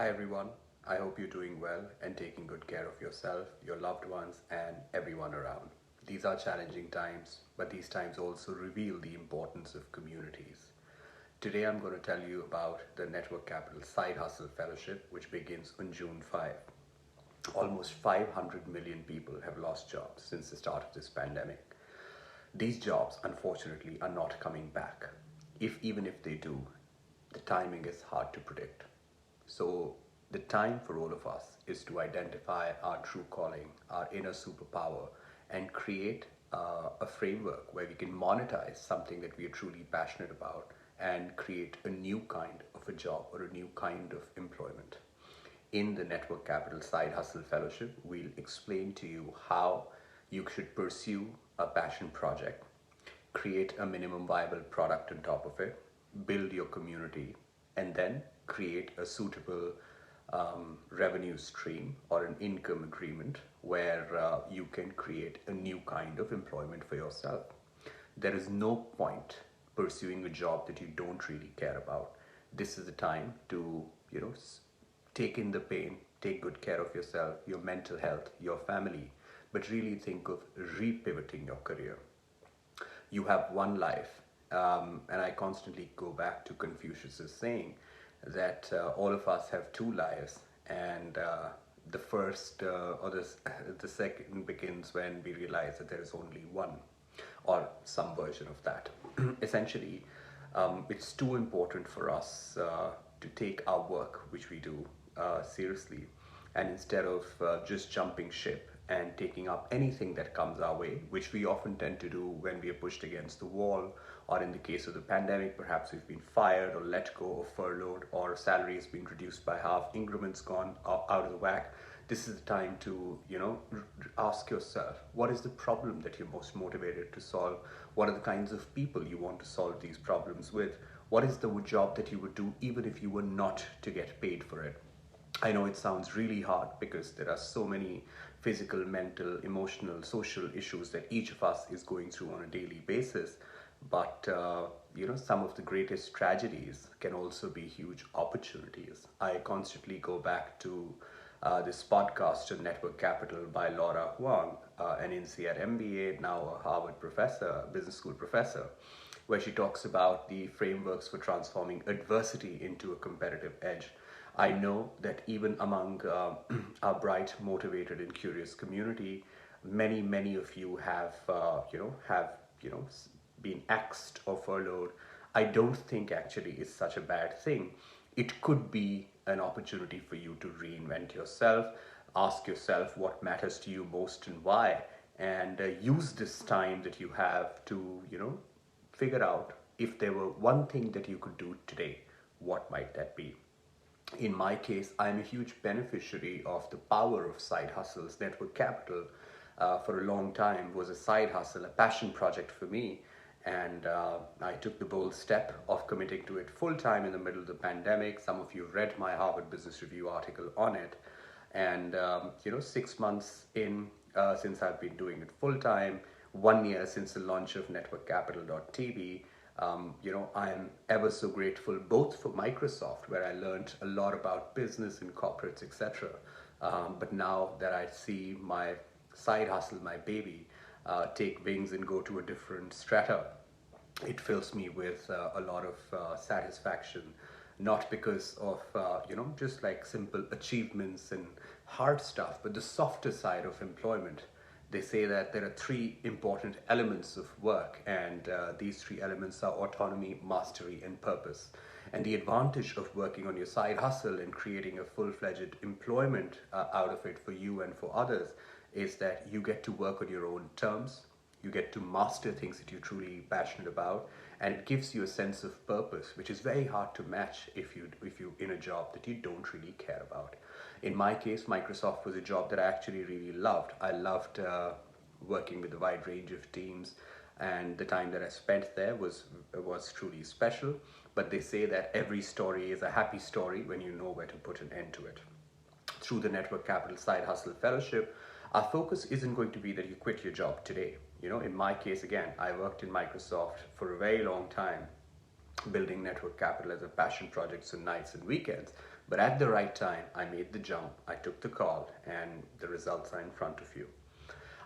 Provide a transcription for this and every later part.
Hi everyone, I hope you're doing well and taking good care of yourself, your loved ones, and everyone around. These are challenging times, but these times also reveal the importance of communities. Today I'm going to tell you about the Network Capital Side Hustle Fellowship, which begins on June 5. Almost 500 million people have lost jobs since the start of this pandemic. These jobs, unfortunately, are not coming back. Even if they do, the timing is hard to predict. So, the time for all of us is to identify our true calling, our inner superpower, and create a framework where we can monetize something that we are truly passionate about and create a new kind of a job or a new kind of employment. In the Network Capital Side Hustle Fellowship, we'll explain to you how you should pursue a passion project, create a minimum viable product on top of it, build your community, and then create a suitable revenue stream or an income agreement where you can create a new kind of employment for yourself. There is no point pursuing a job that you don't really care about. This is the time to, take in the pain, take good care of yourself, your mental health, your family, but really think of repivoting your career. You have one life. And I constantly go back to Confucius's saying that all of us have two lives, and the first or the second begins when we realize that there is only one, or some version of that. Essentially, it's too important for us to take our work, which we do, seriously, and instead of just jumping ship and taking up anything that comes our way, which we often tend to do when we are pushed against the wall, or in the case of the pandemic, perhaps we've been fired or let go or furloughed, or salary has been reduced by half, increments gone out of the whack. This is the time to, ask yourself, what is the problem that you're most motivated to solve? What are the kinds of people you want to solve these problems with? What is the job that you would do even if you were not to get paid for it? I know it sounds really hard because there are so many physical, mental, emotional, social issues that each of us is going through on a daily basis. But some of the greatest tragedies can also be huge opportunities. I constantly go back to this podcast on Network Capital by Laura Huang, an INSEAD MBA, now a Harvard professor, business school professor, where she talks about the frameworks for transforming adversity into a competitive edge. I know that even among our bright, motivated, and curious community, many of you have been axed or furloughed. I don't think actually it's such a bad thing. It could be an opportunity for you to reinvent yourself, ask yourself what matters to you most and why, and use this time that you have to, figure out if there were one thing that you could do today, what might that be? In my case, I'm a huge beneficiary of the power of side hustles. Network Capital, for a long time, was a side hustle, a passion project for me. And I took the bold step of committing to it full time in the middle of the pandemic. Some of you read my Harvard Business Review article on it. And, 6 months in, since I've been doing it full time, 1 year since the launch of networkcapital.tv, I'm ever so grateful both for Microsoft, where I learned a lot about business and corporates, etc. But now that I see my side hustle, my baby, take wings and go to a different strata, it fills me with a lot of satisfaction, not because of just like simple achievements and hard stuff, but the softer side of employment. They say that there are three important elements of work, and these three elements are autonomy, mastery, and purpose. And the advantage of working on your side hustle and creating a full-fledged employment out of it for you and for others is that you get to work on your own terms, you get to master things that you're truly passionate about, and it gives you a sense of purpose, which is very hard to match if you in a job that you don't really care about. In my case, Microsoft was a job that I actually really loved. I loved working with a wide range of teams, and the time that I spent there was truly special. But they say that every story is a happy story when you know where to put an end to it. Through the Network Capital Side Hustle Fellowship, our focus isn't going to be that you quit your job today. In my case, again, I worked in Microsoft for a very long time. building network capital as a passion project on nights and weekends. But at the right time, I made the jump, I took the call, and the results are in front of you.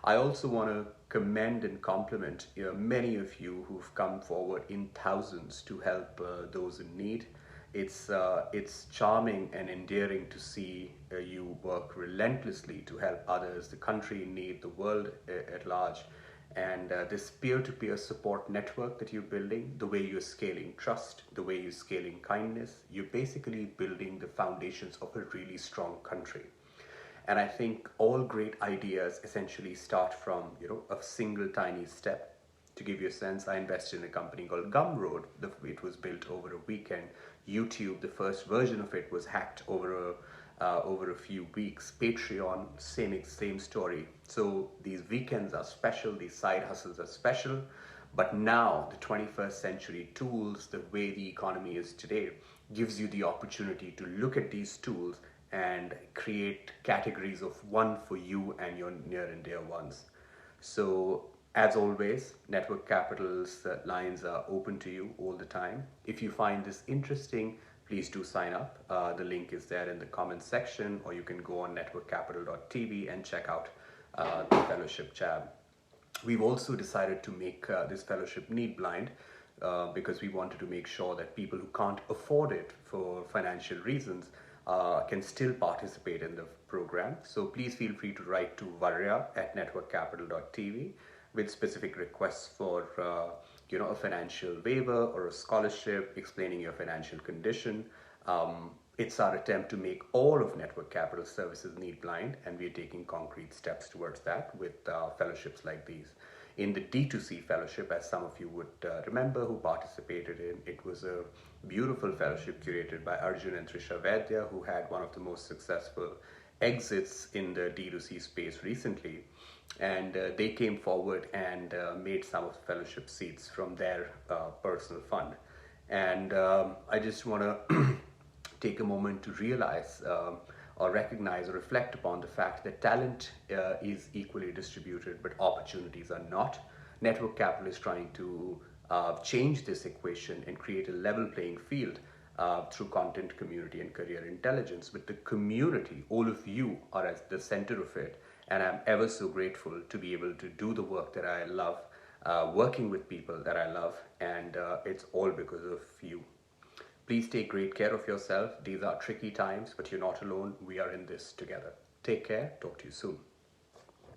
I also want to commend and compliment many of you who've come forward in thousands to help those in need. It's charming and endearing to see you work relentlessly to help others, the country in need, the world at large. And this peer-to-peer support network that you're building, the way you're scaling trust, the way you're scaling kindness, you're basically building the foundations of a really strong country. And I think all great ideas essentially start from, a single tiny step. To give you a sense, I invested in a company called Gumroad. It was built over a weekend. YouTube, the first version of it was hacked over a few weeks. Patreon, same story. So these weekends are special. These side hustles are special. But now the 21st century tools, the way the economy is today, gives you the opportunity to look at these tools and create categories of one for you and your near and dear ones. So, as always, Network Capital's lines are open to you all the time. If you find this interesting, please do sign up. The link is there in the comments section, or you can go on networkcapital.tv and check out the fellowship tab. We've also decided to make this fellowship need blind because we wanted to make sure that people who can't afford it for financial reasons can still participate in the program. So please feel free to write to varya at networkcapital.tv with specific requests for a financial waiver or a scholarship, explaining your financial condition. It's our attempt to make all of Network Capital services need blind, and we're taking concrete steps towards that with fellowships like these. In the D2C fellowship, as some of you would remember who participated in, it was a beautiful fellowship curated by Arjun and Trisha Vaidya, who had one of the most successful exits in the D2C space recently. And they came forward and made some of the fellowship seats from their personal fund. And I just want to take a moment to realize or recognize or reflect upon the fact that talent is equally distributed, but opportunities are not. Network Capital is trying to change this equation and create a level playing field through content, community, and career intelligence. With the community, all of you are at the center of it, and I'm ever so grateful to be able to do the work that I love, working with people that I love, and it's all because of you. Please take great care of yourself. These are tricky times, but you're not alone. We are in this together. Take care. Talk to you soon.